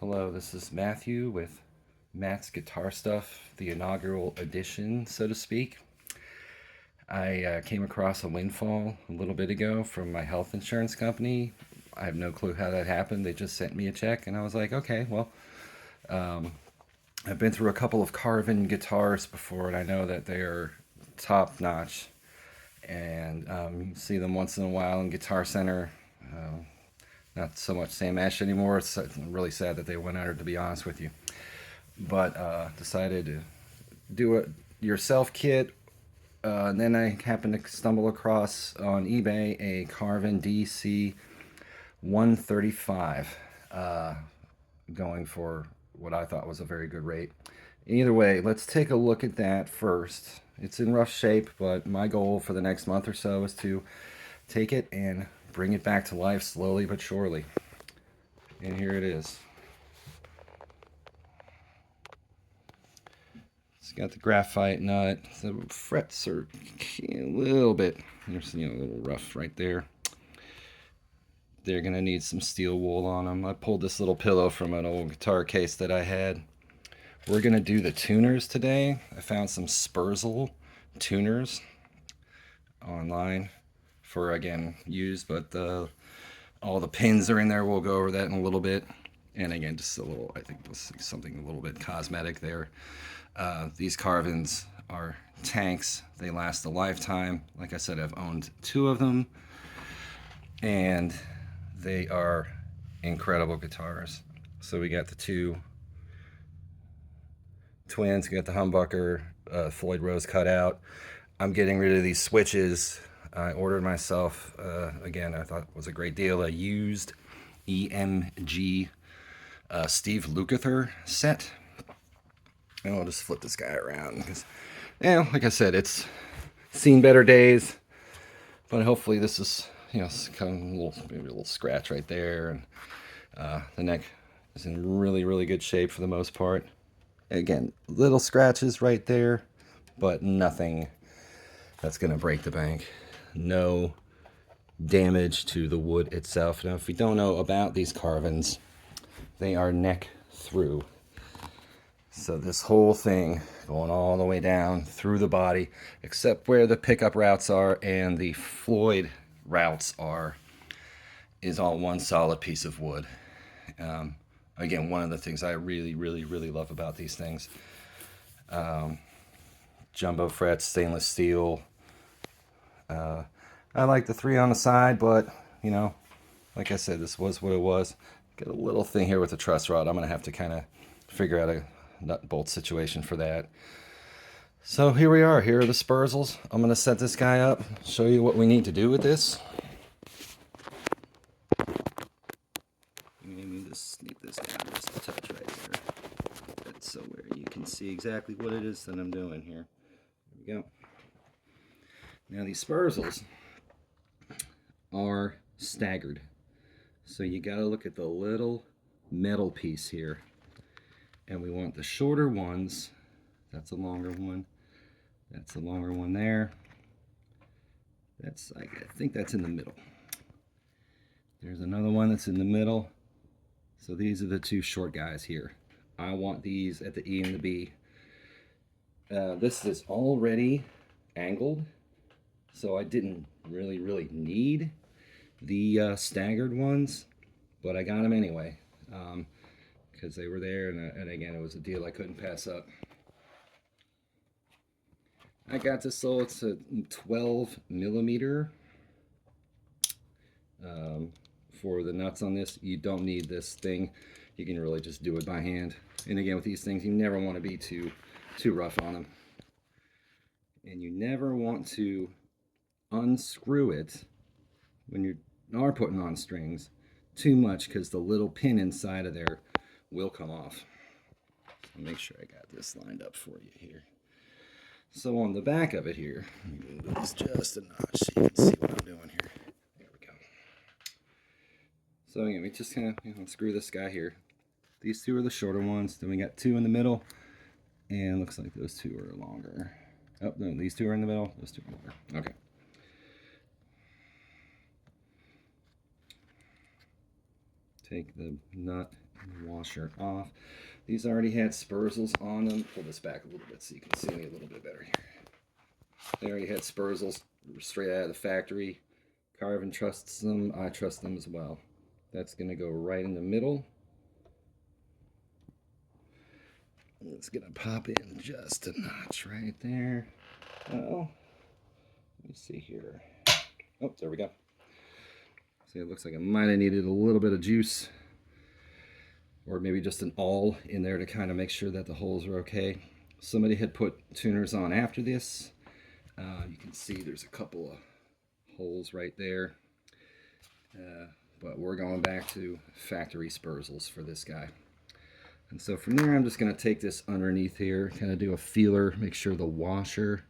Hello, this is Matthew with Matt's Guitar Stuff, the inaugural edition, so to speak. I came across a windfall a little bit ago from my health insurance company. I have no clue how that happened. They just sent me a check, and I was like, okay, well, I've been through a couple of Carvin guitars before, and I know that they are top notch. And you see them once in a while in Guitar Center. Not so much Sam Ash anymore. It's really sad that they went under, to be honest with you. But decided to do a yourself kit. And then I happened to stumble across on eBay a Carvin dc-135, going for what I thought was a very good rate. Either way, let's take a look at that first. It's in rough shape, but my goal for the next month or so is to take it and bring it back to life slowly but surely. And here it is. It's got the graphite nut. The frets are a little bit, a little rough right there. They're gonna need some steel wool on them. I pulled this little pillow from an old guitar case that I had. We're gonna do the tuners today. I found some sperzel tuners online for, again, used, but all the pins are in there. We'll go over that in a little bit. And again, just a little, I think this is something a little bit cosmetic there. These Carvins are tanks. They last a lifetime. Like I said, I've owned 2 of them, and they are incredible guitars. So we got the 2 twins. We got the humbucker, Floyd Rose cutout. I'm getting rid of these switches. I ordered myself, again, I thought it was a great deal, a used EMG Steve Lukather set. And I'll just flip this guy around because, like I said, it's seen better days. But hopefully this is, it's kind of maybe a little scratch right there. And the neck is in really, really good shape for the most part. Again, little scratches right there, but nothing that's going to break the bank. No damage to the wood itself. Now, if you don't know about these Carvins, they are neck through. So this whole thing going all the way down through the body, except where the pickup routes are and the Floyd routes are, is all one solid piece of wood. Again, one of the things I really, really, really love about these things. Jumbo frets, stainless steel. I like the 3 on the side, but, like I said, this was what it was. Got a little thing here with the truss rod. I'm going to have to kind of figure out a nut and bolt situation for that. So here we are. Here are the spurzels. I'm going to set this guy up, show you what we need to do with this. Let me just sneak this down just a touch right there. That's so where you can see exactly what it is that I'm doing here. There we go. Now these spurzels are staggered. So you got to look at the little metal piece here. And we want the shorter ones. That's a longer one. That's a longer one there. I think that's in the middle. There's another one that's in the middle. So these are the 2 short guys here. I want these at the E and the B. This is already angled, so I didn't really need the staggered ones, but I got them anyway. Because they were there, and again, it was a deal I couldn't pass up. I got this sold. It's a 12 millimeter. For the nuts on this, you don't need this thing. You can really just do it by hand. And again, with these things, you never want to be too rough on them. And you never want to unscrew it when you are putting on strings too much, because the little pin inside of there will come off. So make sure I got this lined up for you here. So on the back of it here, move this just a notch so you can see what I'm doing here. There we go. So again, we just kind of screw this guy here. These 2 are the shorter ones. Then we got 2 in the middle, and looks like those 2 are longer. Oh no, these 2 are in the middle. Those 2 are longer. Okay. take the nut and washer off. These already had spurzels on them. Pull this back a little bit so you can see me a little bit better here. They already had spurzels straight out of the factory. Carvin trusts them. I trust them as well. That's going to go right in the middle. It's going to pop in just a notch right there. Oh, let me see here. Oh, there we go. See, it looks like it might have needed a little bit of juice, or maybe just an awl in there to kind of make sure that the holes are okay. Somebody had put tuners on after this. You can see there's a couple of holes right there. But we're going back to factory spurzels for this guy. And so from there, I'm just going to take this underneath here, kind of do a feeler, make sure the washer,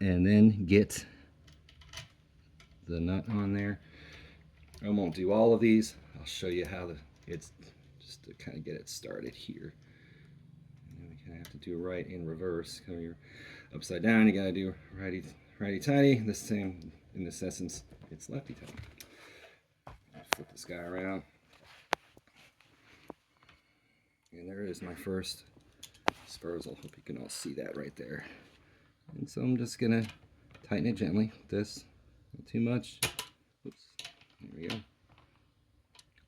and then get the nut on there. I won't do all of these. I'll show you how it's just to kind of get it started here. And then we kind of have to do right in reverse. Come here upside down. You got to do righty-tighty. This same, in this essence, it's lefty-tighty. Flip this guy around. And there is my first sperzel. Hope you can all see that right there. And so I'm just going to tighten it gently. This, not too much. Oops. There we go.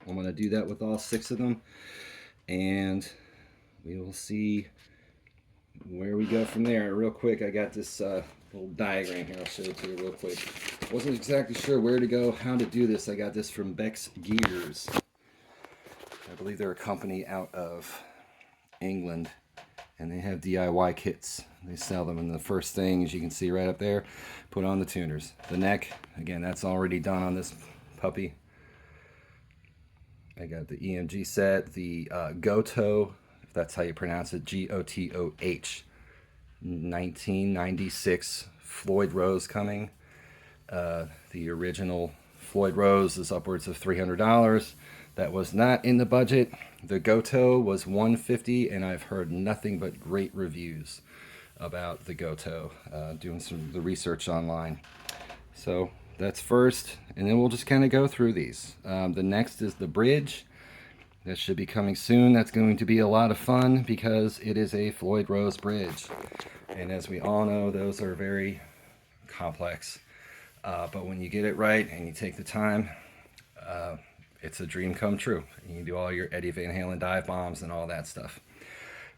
I'm going to do that with all 6 of them. And we will see where we go from there. Real quick, I got this little diagram here. I'll show it to you real quick. Wasn't exactly sure where to go, how to do this. I got this from Beck's Gears. I believe they're a company out of England, and they have DIY kits. They sell them, and the first thing, as you can see right up there, put on the tuners. The neck, again, that's already done on this puppy. I got the EMG set, the Gotoh, if that's how you pronounce it, Gotoh, 1996 Floyd Rose coming. The original Floyd Rose is upwards of $300. That was not in the budget. The Gotoh was $150, and I've heard nothing but great reviews about the Gotoh, doing the research online. So that's first, and then we'll just kind of go through these. The next is the bridge. That should be coming soon. That's going to be a lot of fun because it is a Floyd Rose bridge. And as we all know, those are very complex. But when you get it right and you take the time, it's a dream come true. You can do all your Eddie Van Halen dive bombs and all that stuff.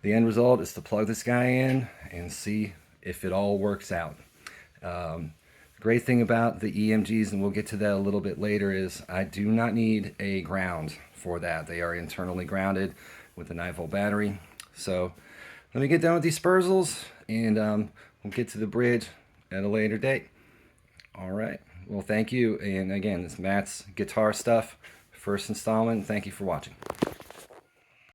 The end result is to plug this guy in and see if it all works out. Great thing about the EMGs, and we'll get to that a little bit later, is I do not need a ground for that. They are internally grounded with a 9-volt battery. So let me get done with these spurzels, and we'll get to the bridge at a later date. All right. Well, thank you. And again, this Matt's guitar stuff, first installment. Thank you for watching.